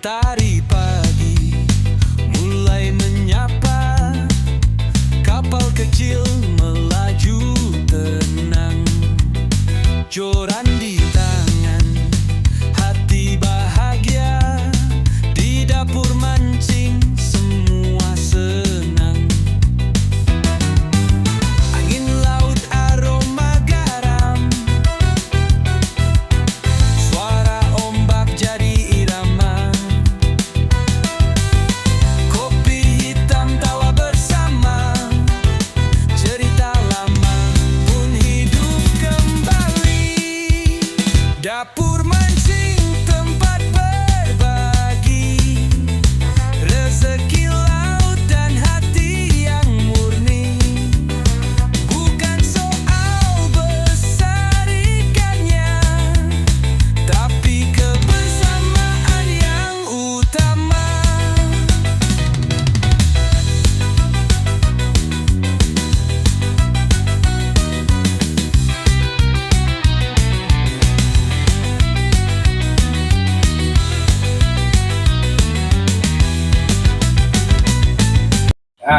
Mentari pagi mulai menyapa, kapal kecil melaju tenang, joran di tangan, hati bahagia, di dapur mancing semua senang. Angin laut aroma garam, suara ombak jadi irama, kopi hitam tawa bersama, cerita lama pun hidup kembali. Dapur mancing tempat berbagi, rezeki laut dan hati yang murni. Bukan soal besar ikannya, tapi kebersamaan yang utama.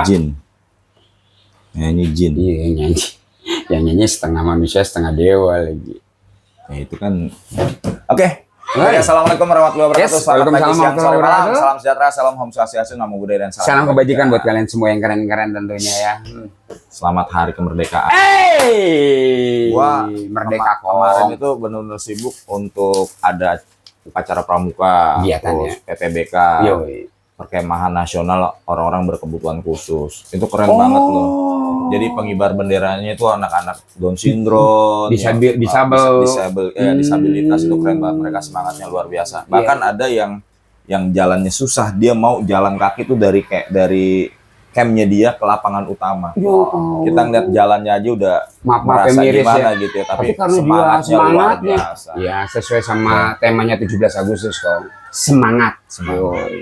Jin. Nyanyi jin. Iya nyanyi. Yang nyanyi setengah manusia setengah dewa lagi. Ya, itu kan. Oke. Hai. Assalamualaikum warahmatullahi wabarakatuh. Yes, Selamat pagi, waalaikumsalam siang, sore, malam. warahmatullahi Salam sejahtera, salam Om Swastiastu, Namo Buddhaya dan Salam kebajikan buat kalian semua yang keren-keren tentunya ya. Selamat Hari Kemerdekaan. Gua merdeka kok. Kemarin itu benar-benar sibuk untuk ada upacara pramuka, Kegiatan terus ya. PPBK, Yoi. Perkemahan Nasional orang-orang berkebutuhan khusus. Itu keren banget loh. Jadi pengibar benderanya itu anak-anak Down syndrome, disabilitas itu keren banget, mereka semangatnya luar biasa. Bahkan ada yang jalannya susah, dia mau jalan kaki tuh dari campnya dia ke lapangan utama. Kita ngeliat jalannya aja udah merasa gimana ya. Gitu ya, tapi karena semangatnya luar biasa. Ya sesuai sama temanya 17 Agustus kok. Semangat.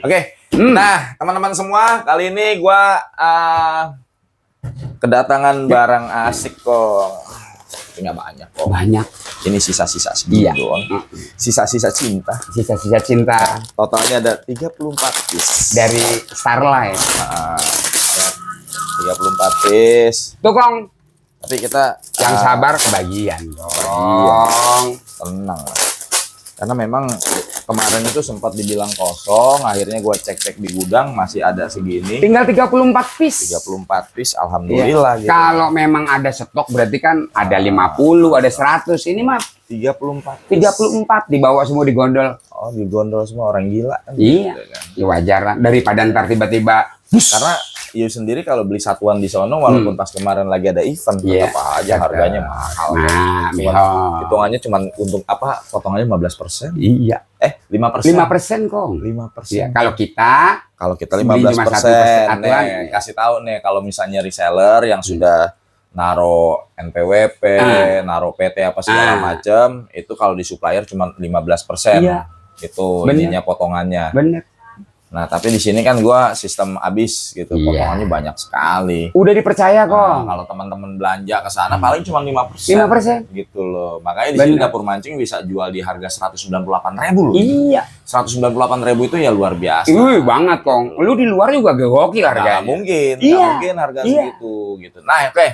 Oke. Nah, teman-teman semua, kali ini gua kedatangan barang asik kok. Nggak banyak kok. Banyak. Ini sisa-sisa segini Iya. doang. Sisa-sisa cinta. Sisa-sisa cinta Totalnya ada 34 piece. dari Starlight. 34 piece. Tuh Kong, Tapi kita yang sabar kebagian dong. tenang lah. Karena memang kemarin itu sempat dibilang kosong, akhirnya gua cek-cek di gudang masih ada segini. Tinggal 34 piece. 34 piece, alhamdulillah gitu. Kalau memang ada stok berarti kan ada 50, ada 100. Ini mah 34 piece. 34 dibawa semua di gondol. Oh, digondol semua orang gila kan. Iya. Gitu kan. Ya wajar lah daripada ntar tiba-tiba Karena Iu sendiri kalau beli satuan di sono walaupun pas kemarin lagi ada event tetap aja harganya mahal. Nah, Hitungannya cuma untuk apa? Potongannya 15%. Iya. 5%. 5% Kong. 5%. Iya, kalau kita beli 15%. cuma satu satuan. Nih, kasih tahu nih kalau misalnya reseller yang sudah naro NPWP, naro PT apa segala macam, itu kalau di supplier cuma 15%. Iya. Itu Bener. ininya potongannya. Bener. Nah, tapi di sini kan gua sistem habis gitu, Iya. potongannya banyak sekali. Udah dipercaya Nah, Kong. kalau teman-teman belanja ke sana paling cuma 5%. 5%. Gitu loh. Makanya di sini Bener. dapur mancing bisa jual di harga 198.000 loh. Iya. 198.000 itu ya luar biasa. Banget Kong. Lu di luar juga gokil Nggak harganya. mungkin, Iya. nggak mungkin harga Iya. segitu gitu. Nah, oke.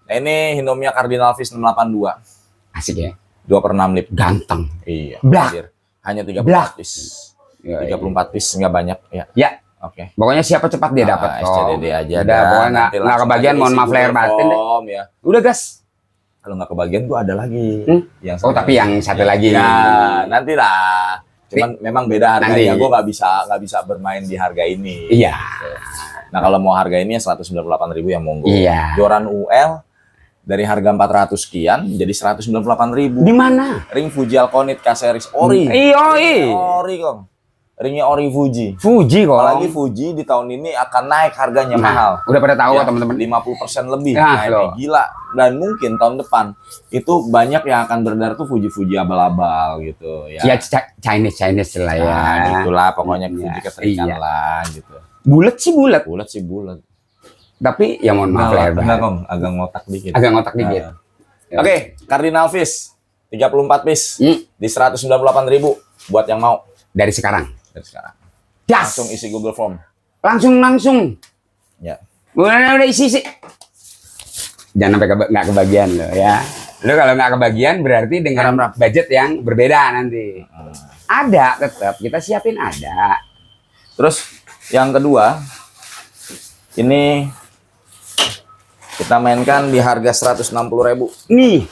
Nah, ini Hinomia Cardinal Fish 682. Asik ya. 2/6 lip. Ganteng. Iya. Blak. anjir. Hanya 34 Blak. piece. Ya, 34 piece nggak banyak ya. Ya. Oke. Pokoknya siapa cepat dia dapat kok. SCDD aja. Udah, pokoknya Nanti nggak langsung kebagian, aja mohon isi maaf lahir Google batin deh. Form, ya. Udah gas. Kalau nggak kebagian gua ada lagi. Yang Oh tapi yang satu lagi. Ya, nanti lah. Cuman memang beda harganya. Nanti. Gua nggak bisa bermain di harga ini. Iya. Nah, kalau mau harga ini 198.000 ya monggo. Iya. Joran UL dari harga 400 sekian jadi 198.000. Di mana? Ring Fuji Alconit K-Series ori. Iya. Ori, Kong. Ringnya ori Fuji. Fuji kok. Apalagi Fuji di tahun ini akan naik harganya mahal. Udah pada tahu Ya, teman-teman. 50% lebih. Nah, Nah, loh. ini gila. Dan mungkin tahun depan itu banyak yang akan beredar tuh Fuji abal-abal gitu ya. Ya Chinese lah ya. Nah, gitulah pokoknya Iya, Fuji keterikan iya. lah gitu. Bulat sih bulat. Bulat sih bulat. Tapi ya mohon maaf lah ya. Enggak, Kong, agak ngotak dikit. Agak ngotak dikit. Nah. Oke, Cardinal Fish 34 piece di 198.000 buat yang mau Dari sekarang. dari sekarang. Das. Langsung isi Google Form. Langsung. Ya. Udah isi. Jangan sampai nggak kebagian lo ya. Lo kalau nggak kebagian berarti dengan budget yang berbeda nanti. Ada tetap kita siapin ada. Terus yang kedua, ini kita mainkan di harga 160.000. Nih,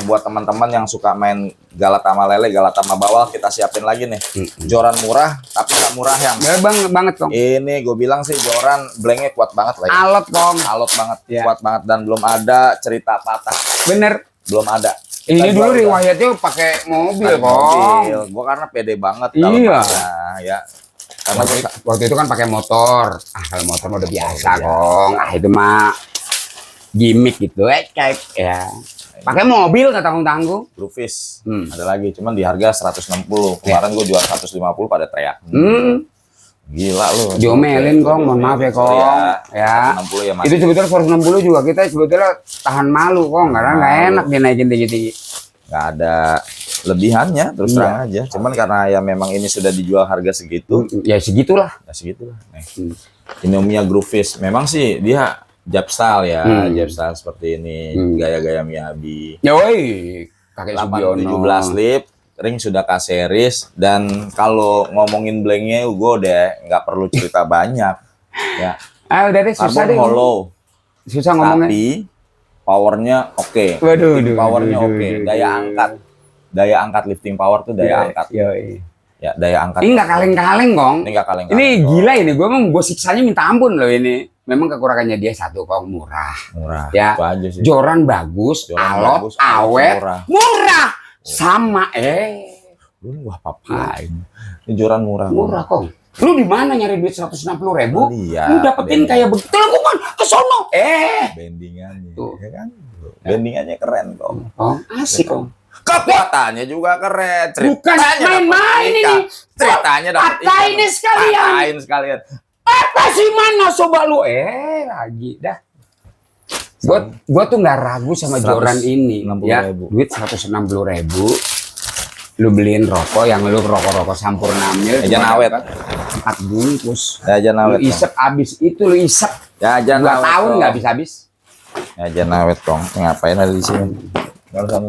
Buat teman-teman yang suka main Galata sama lele, Galata sama bawal, kita siapin lagi nih. Joran murah, tapi nggak murah yang. banget Kong. Ini gue bilang sih joran blanknya kuat banget lah. Ya. Alot Kong. Alot banget, Ya. kuat banget dan belum ada cerita patah. Bener. Belum ada. Ini Kita dulu jual udah riwayatnya pakai mobil pakai Kong. mobil. Gue karena pede banget Iya. dalamnya, ya. Karena Waktu itu kan pakai motor. Kalau motor mah udah biasa Iya. Kong. Itu mah gimmick gitu. Kayak ya. Pakai mobil nggak tanggung-tanggung. Groovis Hmm. ada lagi, cuman di harga 160. Kemarin gue jual 150 pada teriak. Gila lu. Diomelin Kong, mohon maaf ya Kong. Ya. 160 ya Mas. Itu sebetulnya 160 juga kita sebetulnya tahan malu Kong, karena nggak enak dinaikin tinggi-tinggi. Nggak ada lebihannya, terus Iya. terang aja. Cuman karena ya memang ini sudah dijual harga segitu, Ya segitulah. ya segitulah. Ini Omnia Groovis, memang sih dia Jab style ya, Jab style seperti ini, gaya-gaya Miyabi. Ya woi, kakek Sugiono. 817 lip, ring sudah K-series, dan kalau ngomongin blanknya gue udah nggak perlu cerita banyak. Ya, Udah deh susah carbon deh. hollow, Susah ngomongnya. tapi powernya oke. Waduh, Lifting powernya waduh, oke, waduh. daya angkat lifting power tuh daya angkat. Yoi. Ya, daya angkat. Ini nggak kaleng-kaleng Kong. Ini nggak kaleng-kaleng. Ini gila ini, gue siksanya minta ampun loh ini. Memang kekurangannya dia satu Kong, murah. Murah. Ya, Itu aja sih. joran bagus, Joran alot, bagus, alot, awet, murah. murah. Sama Wah, papain. Ini joran murah. murah Kong. Lu di mana nyari duit 160.000? Lihat, Lu dapetin Ben. kayak begitu lah Kong, ke sono. Bendingannya, Tuh. ya kan? Bendingannya keren kok. Kong, asik Kong. Kekuatannya juga keren. Bukan main-main ini. Ceritanya dapat Patahin ikan. sekalian. Patahin sekalian. Apa sih mana coba lu? Lagi dah. Gua tuh nggak ragu sama joran ini. 160.000. Ya, duit 160.000. Lu beliin rokok yang lu rokok Sampurna Mil. Jajan awet. 4 bungkus. Jajan Lu awet. isep abis itu lu isep. Jajan 2 awet. tahun Kong. nggak habis-habis. Jajan awet kong. Ngapain ada di sini? Kalau sana.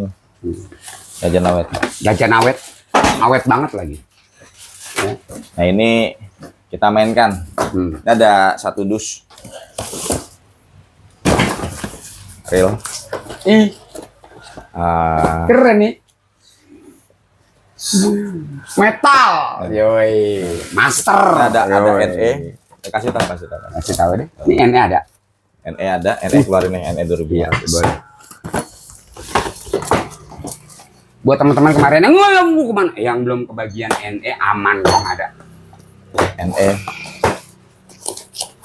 Jajan awet. Jajan awet. Awet banget lagi. Ya. Nah ini kita mainkan. Ini ada 1 dus. Real. Ih, Ah, keren nih. Metal. Yoi. Master. ada Yoi. NE. Kasih tahu. Kasih tahu deh. Ini NE ada. NE ada, NE keluarin nih, NE 2000. Iya, boleh. Buat teman-teman kemarin yang mau kemana? Yang belum kebagian NE aman kok ada. NE.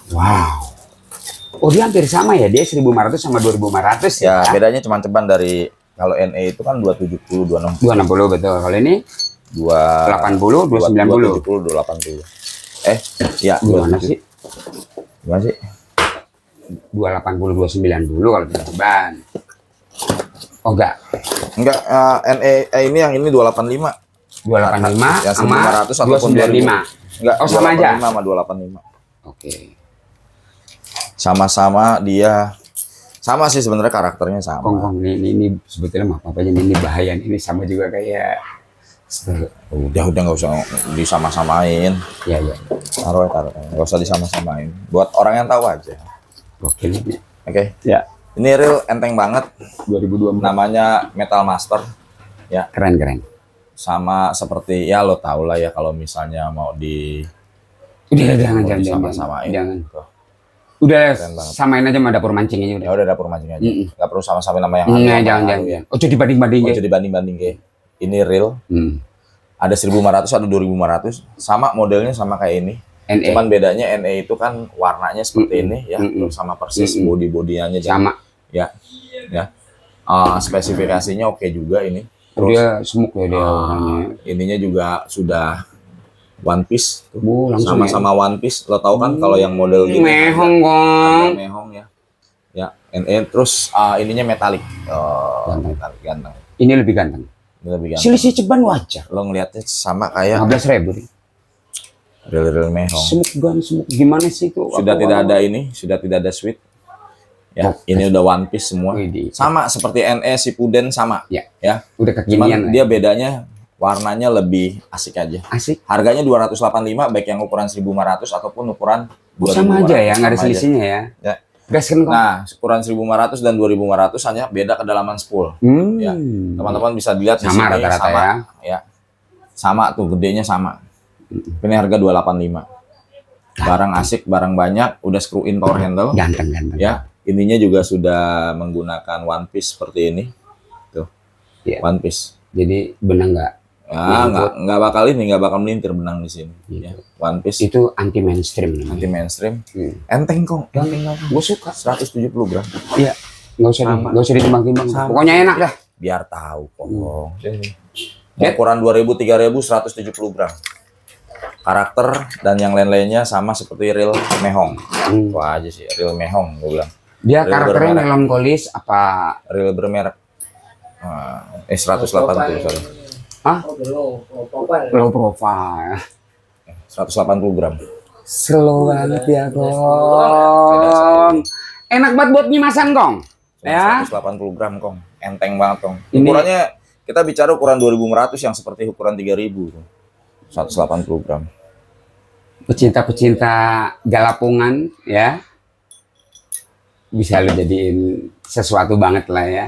Wow. Oh dia hampir sama ya, dia 1.500 sama 2.500 Ya, ya. bedanya cuma ceban dari kalau NE itu kan 270, 260, 260 betul. Kalau ini 80, 290. 270, 280. Ya, gimana 27. sih? Gimana sih? 280, 290 kalau tidak ceban. Oh enggak. Enggak, NE ini yang ini 285. 285 Yang sama 1.500 ataupun 295. 2000. Enggak, Oh sama aja. 285 sama 285. Oke. Sama-sama dia sama sih sebenarnya karakternya sama. Kong ini sebetulnya maaf apa aja ini bahaya ini sama juga kayak Udah nggak usah disama-samain. ya. Taruh, nggak usah disama-samain. Buat orang yang tahu aja. Oke ini. Oke. Ya, Ini real enteng banget. 2024. Namanya Metal Master. Ya, Keren. sama seperti ya lo tau lah ya kalau misalnya mau di Udah jangan sama-samain. jangan. Tuh. Udah Keren banget. samain aja sama dapur mancing aja Ya udah. udah dapur mancing aja. Nggak perlu sama-sama nama yang Nah, sama jangan. ya. Oh, jadi banding-banding Oh, ya. jadi banding-banding kayak ini real. Ada 1.500, ada 2.500, sama modelnya sama kayak ini. NE. Cuman bedanya NE itu kan warnanya seperti ini ya, terus sama persis body-bodiannya Sama. Ya. Spesifikasinya oke juga ini. Terus Dia semuk ya dia orangnya. ininya juga sudah one piece tuh. Langsung Sama-sama one piece. Lo tau kan kalau yang model gini Mehong ada Kong. mehong ya. Ya, NE terus ininya metalik. Ganteng. Metalik ganteng. Ini lebih ganteng. Ini lebih ganteng. Selisih ceban wajar. Lo ngeliatnya sama kayak 15.000 nih. Ril mehong. Smoke gimana sih itu? Sudah tidak ada ini, sudah tidak ada sweet. Ya, ini udah one piece semua. Widih. Sama seperti NE Shippuden sama. Ya. Ya. Udah Cuman kekinian lah. dia bedanya warnanya lebih asik aja. Asik. Harganya 285 baik yang ukuran 1500 ataupun ukuran 2500. Sama aja ya, nggak ada Sama aja. selisihnya ya. Ya. Gaskan kok. Nah, ukuran 1500 dan 2500 hanya beda kedalaman spool. Ya. Teman-teman bisa dilihat di Sama sini rata-rata sama, ya. Sama tuh, gedenya sama. Ini harga 285. Barang asik, barang banyak, udah screw in power handle. Ganteng. Ya, ininya juga sudah menggunakan one piece seperti ini. Tuh. Iya. One piece. Jadi benang nggak? Ya, nggak bakal melintir benang di sini. Ya. One piece Itu anti mainstream namanya. anti mainstream. Enteng kok. Gue suka. 170 gram. Iya. Nggak usah ditimbang-timbang. Sama. Pokoknya enak dah. Biar tahu kok. Ukuran 2000 3000 170 gram. Karakter dan yang lain-lainnya sama seperti real mehong. Itu aja sih, real mehong gue bilang. Dia Real karakternya bermerek. melankolis apa? Real bermerek. 180 sorry. Hah? Low profile. 180 gram. Slow banget ya, Kong. Enak banget buat nyimasan, Kong. Ya. 180 gram, Kong. Enteng banget, Kong. Ini- Ukurannya kita bicara ukuran 2500 yang seperti ukuran 3000. 180 gram. Pecinta-pecinta galapungan ya. Bisa lu jadiin sesuatu banget lah ya.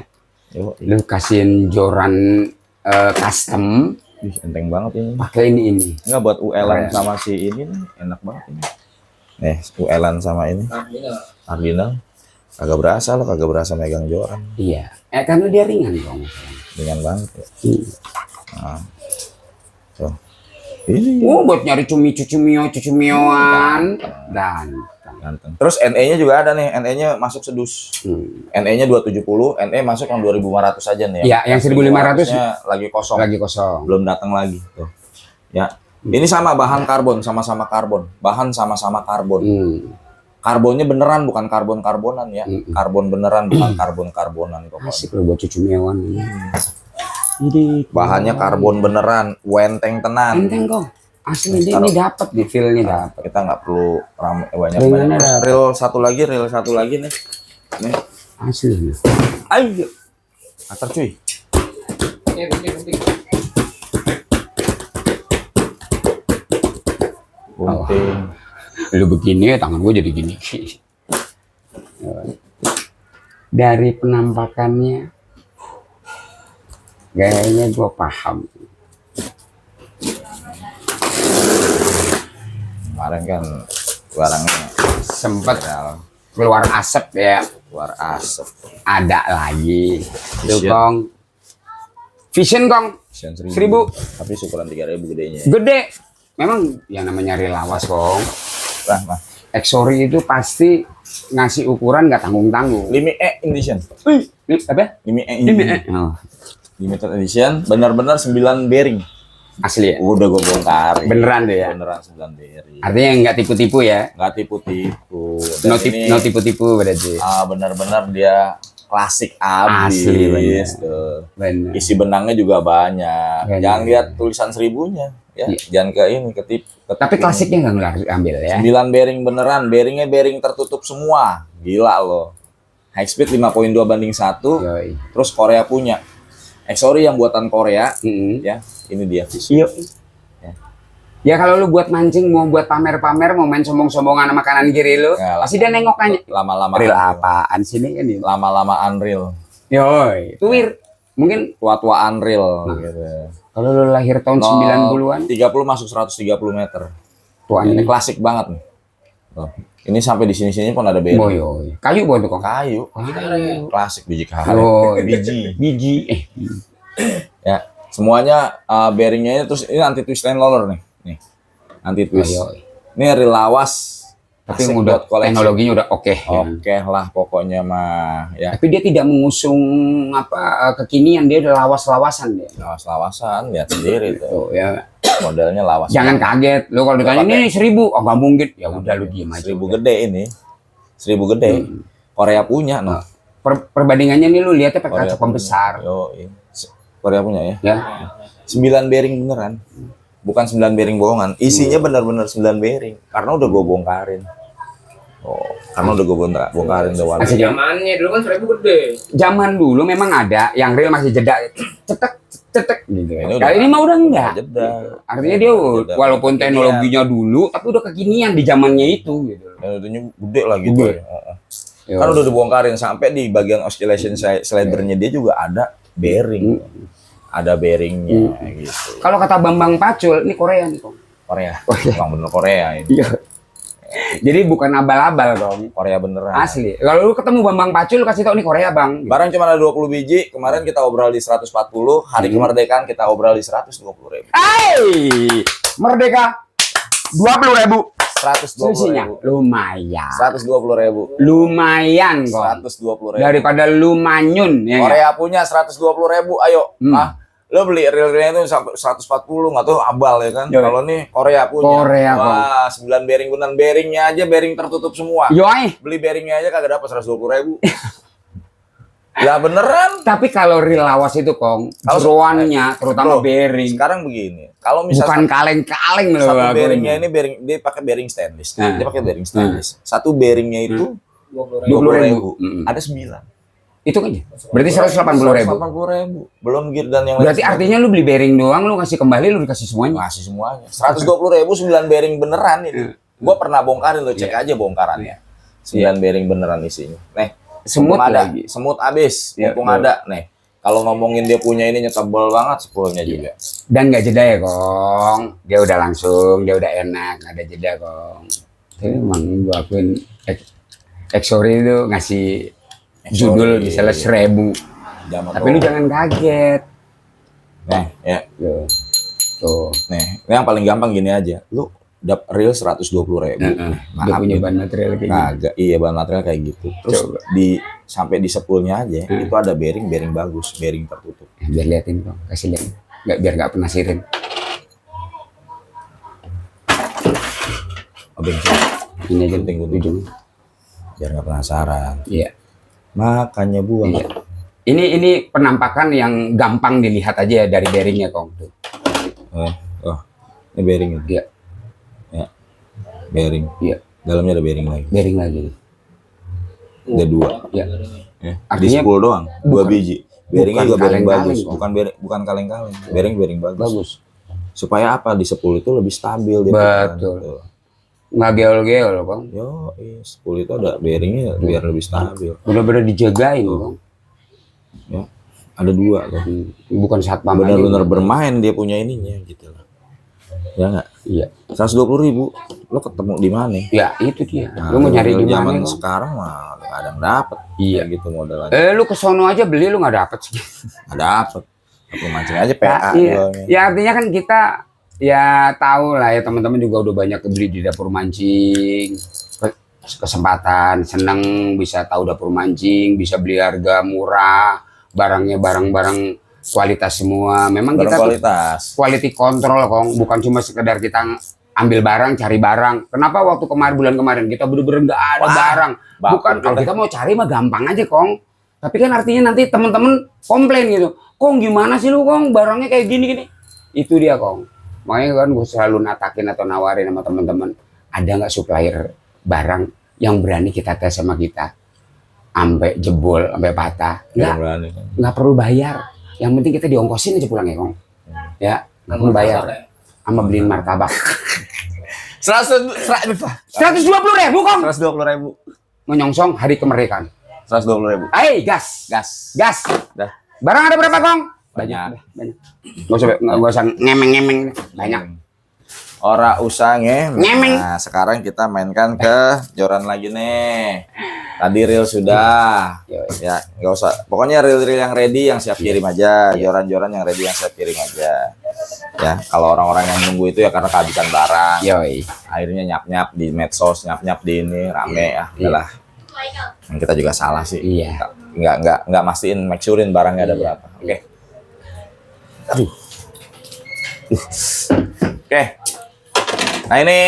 Yo, Lu kasihin joran custom enteng banget ini. pakai ini. Enggak buat UL-an Keren. sama si ini nih, enak banget ini. Nih, UL-an sama ini. Cardinal. Kagak berasa megang joran. Iya. Karena dia ringan, Kong. Ringan banget ya. Hmm. Nah. Tuh. Ini Buat nyari cumioan dan ganteng. Terus NE-nya juga ada nih, NE-nya masuk sedus. NE-nya 270, NE masuk yang 2500 aja nih. Ya, yang 1500 nya lagi kosong. lagi kosong. Belum datang lagi tuh. Ya. Ini sama bahan karbon, sama-sama karbon. Bahan sama-sama karbon. Karbonnya beneran bukan karbon-karbonan ya. Karbon beneran bukan karbon-karbonan pokoknya. Asik lo buat cumioan. Bahannya karbon beneran, wenteng tenan. Enteng, Kong. Asli ini dapat di feel-nya dapat. Kita nggak perlu banyak Ringannya dapet. reel satu lagi nih. Nih, Asli nih. Ayo. atar cuy. Gunting. Lu begini tangan gue jadi gini. Dari penampakannya kayaknya gue paham. Kemarin kan barangnya Sempet keluar asap ya. keluar asap. Ada lagi. Tuh, Vision. Kong. Vision, Kong. 1000. 1000. Tapi ukuran 3000 gedenya. Gede. Memang yang namanya relawas, Kong. Nah. Exori itu pasti ngasih ukuran nggak tanggung-tanggung. Limited edition. Ini apa? Limited Oh, limited edition, benar-benar 9 bearing. asli ya. Udah gue bongkar. Beneran tuh ya. Beneran 9 bearing. Artinya nggak tipu-tipu ya. Nggak tipu-tipu. Dan ini No tipu-tipu berarti. benar-benar dia klasik abis. Asli, bener. Tuh. Benar. Isi benangnya juga banyak. Bener. Jangan lihat tulisan 1000-nya. Ya, Iya. jangan ke ini ketip. Tapi klasiknya nggak ngelarang ambil ya. 9 bearing beneran, bearingnya bearing tertutup semua. Gila loh. High speed 5.2 banding 1. Yoi. Terus Korea punya. Sorry yang buatan Korea. Ya, ini dia Vision. Ya kalau lu buat mancing, mau buat pamer-pamer, mau main sombong-sombongan sama kanan kiri lu, Ya, pasti dia nengok nanya. Lama-lama Real apaan sini ini? lama-lama unreal. Yoi. Tuwir. Mungkin Tua-tua unreal Nah. gitu. kalau lu lahir tahun 90-an, 30 masuk 130 meter. tuan Ini ini. klasik banget nih. Tuh. Ini sampai di sini-sini pun ada bearing. Boy, kayu buat tuh kok. Kayu. Klasik biji karet. Oh, Biji. Biji. Ya, semuanya bearingnya ini terus ini anti twist line roller nih. Nih. Anti twist. Yoi. Ini real lawas. Tapi Asik udah buat koleksi. teknologinya udah oke. Oke lah pokoknya mah ya. Tapi dia tidak mengusung apa kekinian, dia udah lawas-lawasan dia. Lawas-lawasan lihat sendiri tuh. Tuh ya. Modelnya lawas. Jangan kaget. Lu kalau ditanya ini 1000, oh nggak mungkin. Ya udah lu diem aja. 1000 gede ini. 1000 gede. Korea punya no. Perbandingannya nih lu lihatnya pakai Korea kaca pembesar. Yo, Korea punya ya. Ya. 9 bearing beneran. bukan 9 bearing bohongan, isinya benar-benar 9 bearing karena udah gue bongkarin. Oh, karena udah gue bongkarin udah warna. Zamannya dulu kan 1000 gede. Zaman dulu memang ada yang real masih jeda, cetek gitu. Ini Kali ini mah udah enggak. Jeda. Artinya dia Jeda. walaupun teknologinya dulu, tapi udah kekinian di zamannya itu gitu. Dan itunya gede lah gitu. Gede. Ya. Kan udah dibongkarin sampai di bagian oscillation slidernya dia juga ada bearing. Ada bearingnya gitu. Kalau kata Bambang Pacul, ini Korea nih kong. Korea. Emang bener Korea ini. Iya. Jadi bukan abal-abal dong. Korea beneran. Asli. Kalau lu ketemu Bambang Pacul, lu kasih tau nih Korea bang. Barang cuma ada 20 biji. Kemarin kita obrol di 140. Hari kemerdekaan kita obrol di 120.000. Hai, merdeka 20.000. 120.000. Lumayan. 120.000. Lumayan kok. 120.000. Daripada lumanyun ya. Korea punya 120.000. Ayo. Lo beli reel-reelnya itu 140, nggak tahu abal ya kan. Yo. Kalau nih Korea punya. Korea, wah, 9 bearing beneran. Bearingnya aja bearing tertutup semua. Yoi. Beli bearingnya aja kagak dapat 120.000. Ya beneran. Tapi kalau real lawas itu kong, jeroannya terutama Bro, bearing. Sekarang begini. Kalau Bukan misalkan kaleng-kaleng loh. satu aku bearingnya ini. ini bearing dia pakai bearing stainless. Nah. Dia pakai bearing stainless. Satu bearingnya itu 20.000. 20.000. Ada 9. Itu kan ya? Berarti 180.000. 180.000. Belum gear dan yang lain. Berarti artinya lu beli bearing doang, lu kasih kembali, lu dikasih semuanya. Masih semuanya. 120.000 9 bearing beneran ini. Gua pernah bongkarin lo, cek aja bongkarannya. 9 bearing beneran isinya. Nih, Semut mumpung ada, lagi. semut abis, Iya, mumpung betul. ada. Nih, kalau ngomongin dia punya ininya tebal banget, sepulnya juga. Dan nggak jeda ya kong. Dia udah langsung, dia udah enak, nggak ada jeda kong. Tapi emang gua akuin Exori itu ngasih judul Exori, misalnya 1000. Zaman Tapi lu jangan kaget. Nih, ya. Tuh. Nih, yang paling gampang gini aja. Lu real 120.000. Udah punya bahan material kayak gitu. Kagak, iya bahan material kayak gitu. Terus Coba. sampai di sepulnya aja itu ada bearing bagus, bearing tertutup. Biar liatin kong, kasih lihat. Nggak, biar nggak penasirin. Bensin. Ini aja Penting gua ujung. Biar nggak penasaran. Iya. Makanya buang. Iya. Ini penampakan yang gampang dilihat aja ya dari bearingnya kong. Tuh. Oh, ini bearing itu. Iya. Ya. Bearing. Iya. Dalamnya ada bearing lagi. Bearing lagi. Ada 2. Iya. Ya. Di Artinya spool doang, 2 biji. Bearingnya bukan juga bearing kaleng-kaleng, bagus, kok. bukan kaleng-kaleng. Bearing bagus. bagus. Supaya apa? Di spool itu lebih stabil dia. Betul. Tuh. Nggak geol-geol kong. Yo, spool itu ada bearingnya biar lebih stabil. Bener-bener dijagain kong. Ya. Ada 2 tuh. Bukan satpam aja. Benar-benar bermain dia punya ininya gitu loh. Ya nggak? Iya. 120.000 lo ketemu di mana? Ya itu dia. Nah, Lu mau nyari di zaman mana? Kong? sekarang mah nggak ada yang dapet. Iya. Gitu modelannya. Lu kesono aja beli lu nggak dapet sih. Nggak dapet. Tapi mancing aja PA iya. jualnya. Ya artinya kan kita ya tahu lah ya teman-teman juga udah banyak beli di dapur mancing. Kesempatan seneng bisa tahu dapur mancing, bisa beli harga murah, barangnya barang-barang kualitas semua. Memang Barang kita tuh kualitas. quality control kong, bukan cuma sekedar kita ambil barang, cari barang. Kenapa waktu bulan kemarin kita bener-bener nggak ada Wah, barang? baku Bukan kalau kita. kita mau cari mah gampang aja kong. Tapi kan artinya nanti teman-teman komplain gitu. Kong gimana sih lu kong barangnya kayak gini-gini? Itu dia kong. Makanya kan gue selalu natakin atau nawarin sama teman-teman. Ada nggak supplier barang yang berani kita tes sama kita? Sampai jebol, sampai patah. Nggak perlu bayar. Yang penting kita diongkosin aja pulang ya kong. Ya, nggak perlu bayar. Sama beliin martabak. 120.000 120.000 kong. 120.000. Menyongsong hari kemerdekaan. 120.000. Hey gas. Gas. Gas. Dah. Barang ada berapa kong? Banyak. Banyak. Gak usah ngemeng-ngemeng. Banyak. Ora usah ngemeng. Ngemeng. Nah, sekarang kita mainkan ke joran lagi nih. Tadi reel sudah. Ya, nggak usah. Pokoknya reel-reel yang ready yang siap kirim aja. Joran-joran yang ready yang siap kirim aja. Ya, kalau orang-orang yang nunggu itu ya karena kehabisan barang. Yoi. Akhirnya nyap-nyap di medsos, nyap-nyap di ini rame ya. Udahlah. Dan kita juga salah sih. Iya. Nggak mastiin, make surein barangnya ada berapa. Oke. Aduh. Oke. Nah ini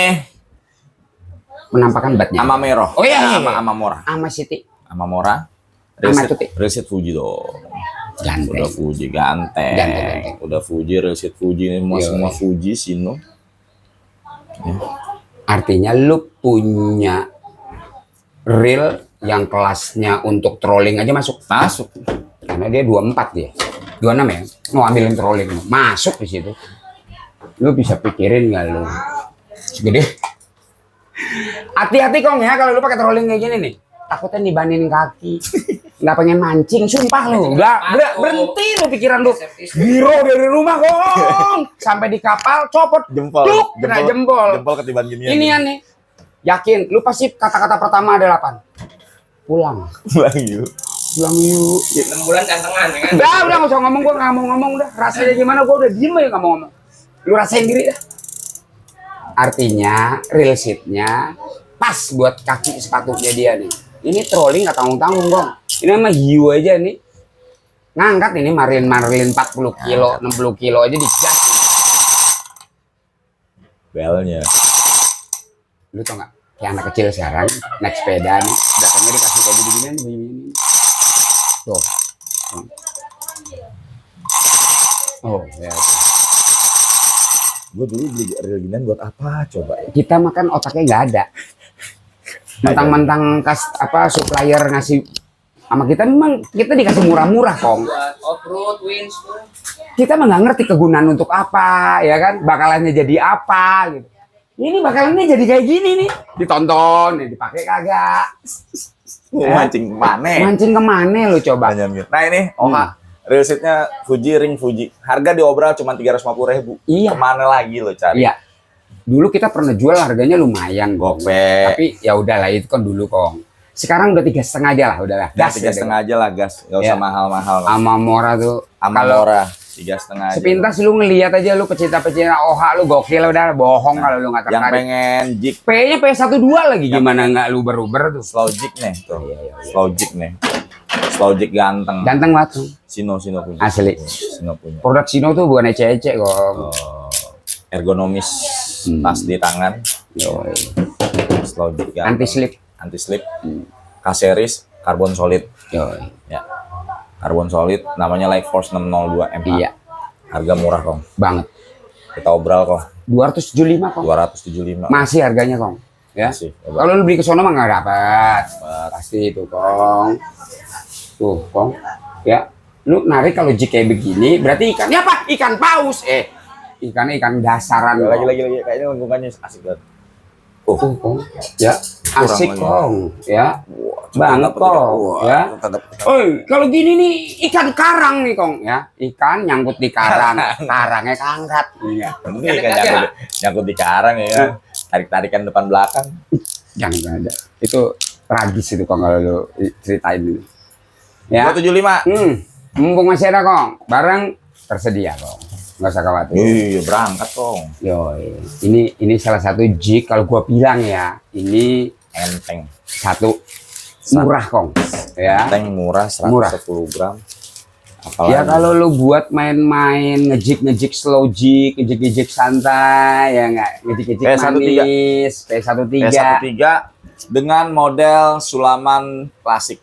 Menampakkan batnya. Amamero. Oh iya, iya, iya. Amamora. Ama Siti. Amamora. Ama Tuti. Reset Fuji dong. Ganteng. Udah Fuji ganteng. Ganteng. Udah Fuji, Resit Fuji ini semua Fuji, Sino. Artinya lu punya reel yang kelasnya untuk trolling aja masuk. Karena dia 24 dia. 26 ya. Mau ambilin trolling masuk di situ. Lu bisa pikirin nggak lu? Segede. Hati-hati Kong ya kalau lu pakai trolling kayak gini nih. Takutnya dibanin kaki. Nggak pengen mancing, sumpah lu. Berhenti lu pikiran lu. Biro dari rumah Kong. Sampai di kapal copot Jempol. kena jempol. Jempol ketiban ginian. Inian nih. Yakin, lu pasti kata-kata pertama ada 8. Pulang. Pulang yuk. Pulang yuk. 6 bulan cantengan ya kan? Udah nggak usah ngomong, gua nggak mau ngomong dah. Rasanya gimana gua udah diem aja nggak mau ngomong. Lu rasain diri dah. Artinya real seatnya pas buat kaki sepatunya dia nih. Ini trolling nggak tanggung-tanggung Bang. Ini mah hiu aja nih. Ngangkat ini marlin 40 kilo, 60 kilo aja digas. Belnya. Lu tau nggak? Kayak anak kecil sekarang naik sepeda nih, belakangnya dikasih kayak begini. Tuh. Oh, ya. Gue dulu beli reel ginian buat apa coba? Kita makan otaknya nggak ada. Mentang-mentang supplier ngasih sama kita, memang kita dikasih murah-murah Kong. Buat off-road, winch. Kita mah nggak ngerti kegunaan untuk apa, ya kan? Bakalannya jadi apa gitu. Ini bakalannya jadi kayak gini nih. Ditonton, nih dipakai kagak. Mancing kemana? Mancing kemana lu coba? Nah ini, real seatnya Fuji, ring Fuji. Harga diobral cuma 350.000. Iya. Kemana lagi lo cari? Iya. Dulu kita pernah jual harganya lumayan, Kong. Gope. Tapi ya udahlah itu kan dulu Kong. Sekarang udah 3,5 aja lah, udahlah. Gas 3,5 aja lah gas, nggak usah Iya. mahal-mahal. Sama Mora tuh. Amora 3,5 aja. Sepintas lu ngelihat aja lu pecinta-pecinta OHA lu gokil udah, bohong kalau lu nggak Yang tertarik. pengen jig P-nya P12 lagi gimana nggak lu beruber tuh. slow jig nih tuh. Slow jig nih. Slow jig ganteng. Ganteng banget tuh. Sino punya. Asli. Sino punya. Produk Sino tuh bukan ecek-ecek kok. Ergonomis, pas di tangan. Yoi. Slow jig ganteng. Anti slip. K-series, karbon solid. Yoi. Ya. Karbon solid, namanya Light Force 602 MH. Iya. Harga murah Kong. Banget. Kita obral Kong. 275 Kong. 275. Masih harganya Kong. Ya. Masih. Kalau lu beli ke sono mah nggak dapat. Pasti itu Kong. Tuh Kong. Ya. Lu narik kalau jig kayak begini, berarti ikannya apa? Ikan paus. Ikannya ikan dasaran. Lagi kayaknya lingkungannya asik banget. Kong. Ya. Asik lagi. Kong. Ya. Banget Dapat Kong. ikan. Ya. Tetap. Kalau gini nih ikan karang nih Kong ya. Ikan nyangkut di karang. Karangnya kangkat. Iya. Penting kan nyangkut di karang ya. Tarik-tarikan depan belakang. Jangan ada. Itu tragis itu Kong kalau lu ceritain dulu. Ya. 275. Mumpung masih ada Kong. Barang tersedia Kong. Nggak usah khawatir. Iya, berangkat Kong. Yoi. Ini salah satu jig kalau gua bilang ya. Ini Enteng. satu murah Kong. Ya. Enteng murah 110 gram. Apalagi Ya kalau lu buat main-main ngejik slow jig, ngejik santai ya enggak, ngejik manis, P13 dengan model sulaman klasik.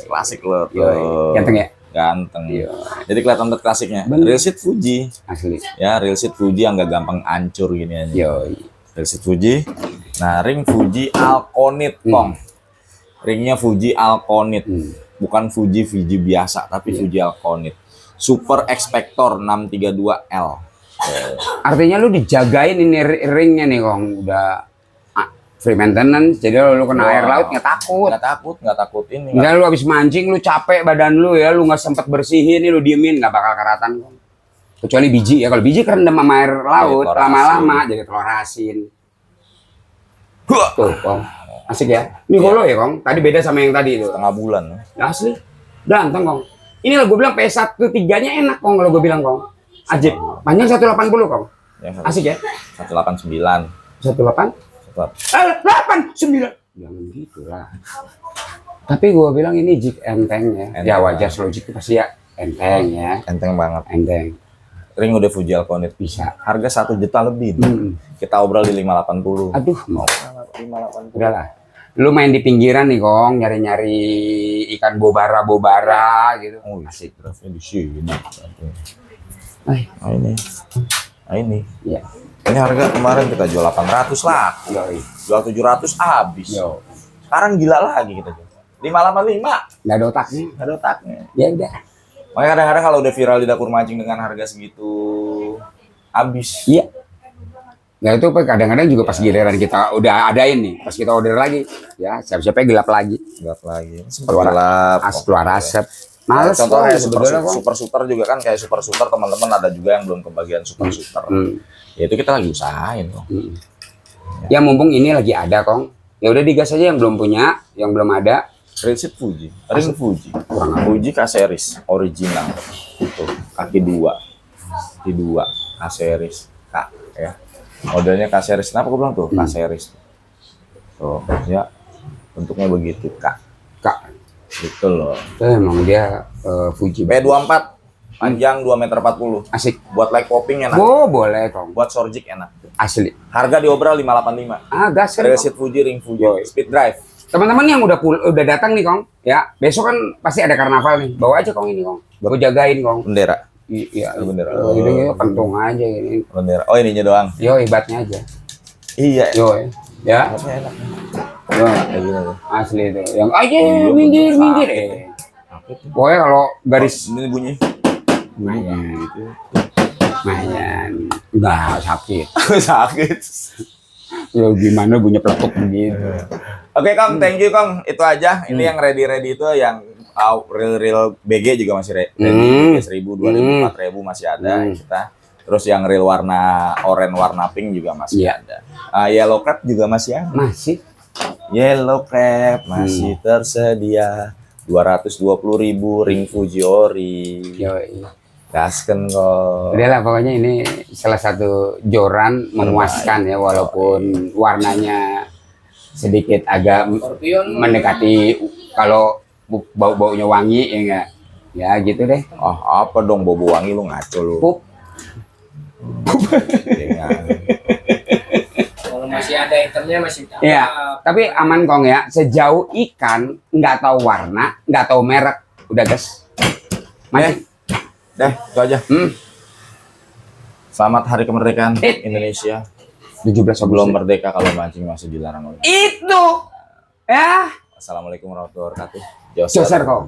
Klasik loh tuh. Yoi. Ganteng ya? Ganteng. Iya. Jadi kelihatan banget klasiknya. Bener. Real seat Fuji. Asli. Ya, real seat Fuji yang nggak gampang hancur gini aja. Yoi. Real seat Fuji. Nah, ring Fuji Alconit, Kong. Ringnya Fuji Alconit. Bukan Fuji biasa, tapi Fuji Alconit. Super Expector 632L. Artinya lu dijagain ini ringnya nih Kong, udah free maintenance, jadi lu kena air laut nggak takut. Nggak takut ini. Misalnya lu habis mancing, lu capek badan lu ya, lu nggak sempet bersihin, nih lu diemin nggak bakal karatan Kong. Kecuali biji ya, kalau biji kerendam sama air laut, lama-lama jadi telur asin. Tuh Kong, asik ya. Ini holo ya Kong, tadi beda sama yang tadi itu. Setengah bulan. Asli, ganteng Kong. Ini lah gue bilang PS13-nya enak Kong kalau gue bilang Kong. Ajib, panjang 180 Kong. Asik ya? 189. 18? 8, 9. Jangan gitu lah. Tapi gue bilang ini jig enteng ya. Ya wajar slow jig itu pasti ya enteng ya. Enteng banget. Enteng. Ring udah Fuji Alconit. Bisa. Harga 1 juta lebih. Kita obrol di 580. Aduh, mau. 580. Udahlah. Lu main di pinggiran nih Kong, nyari-nyari ikan bobara gitu. Oh, Asik. draftnya di sini. Eh, Nah, ini. Nah, ini. iya. Ini harga kemarin kita jual 800 lah. Yoi. Jual 700 habis. Yo. Sekarang gila lagi kita jual. 585. Nggak ada otaknya. Nggak ada otaknya. Ya udah. Makanya kadang-kadang kalau udah viral di dapur mancing dengan harga segitu habis. Iya. Nah itu kadang-kadang juga pas giliran kita udah adain nih, pas kita order lagi, ya siap-siapnya gelap lagi. Gelap lagi. Keluar Gelap. keluar asap. Males Contoh kok, kayak sebetulnya kok. super shooter juga kan, kayak super shooter teman-teman ada juga yang belum kebagian super shooter. Ya itu kita lagi usahain kok. Ya mumpung ini lagi ada Kong, ya udah digas aja yang belum punya, yang belum ada. Prinsip Fuji, ring Fuji, Kurang apa? Fuji K-series original, tuh kaki 2, kaki 2 K-series, K ya, modelnya K-series. Kenapa gue bilang tuh K-series? Tuh ya, bentuknya begitu K, Kak, gitu loh. itu emang dia Fuji. P24, panjang 2,40 meter, Asik. buat light popping enak, Oh boleh Kong, buat sorjik enak. asli. Harga diobral 585. Ah gas kan. Resit Fuji, ring Fuji, Yoi. speed drive. Teman-teman yang udah datang nih Kong, ya besok kan pasti ada karnaval nih, bawa aja Kong ini Kong, gue jagain Kong. Bendera, Iya, Bendera. ini pentung aja ini. bendera. Oh ininya doang. Yo hebatnya aja. Iya. Yo ya. Enak. Yo, Kayak gini tuh. asli itu. Yang aja minggir. Pokoknya kalau garis Ini bunyi. Bunyi gitu. lumayan enggak sakit. Sakit. Ya gimana bunyi peletuk begitu. Oke Kang, thank you Kang. Itu aja. Ini yang ready itu yang real BG juga masih ready. 1000, 2000, 4000 masih ada kita. Terus yang real warna oranye, warna pink juga masih Iya. ada. Yellow crab juga masih ada. Masih Yellow crab masih tersedia. 220.000 ring Fuji ori. yo. Gasken kok. Udah lah pokoknya ini salah satu joran memuaskan ya walaupun warnanya sedikit agak Scorpion. mendekati kalau bau-baunya wangi ya enggak. Ya gitu deh. Apa dong bobo wangi lu ngaco lu. Pup. Jangan. Kalau masih ada itemnya masih tak. Ya, tapi aman Kong ya. Sejauh ikan nggak tahu warna, nggak tahu merek, udah gas. Masih. Deh, itu aja. Selamat Hari Kemerdekaan Indonesia. 17 Sebelum Agustus. merdeka kalau mancing masih dilarang oleh. Itu. Ya. Assalamualaikum warahmatullahi wabarakatuh. Joser Kong.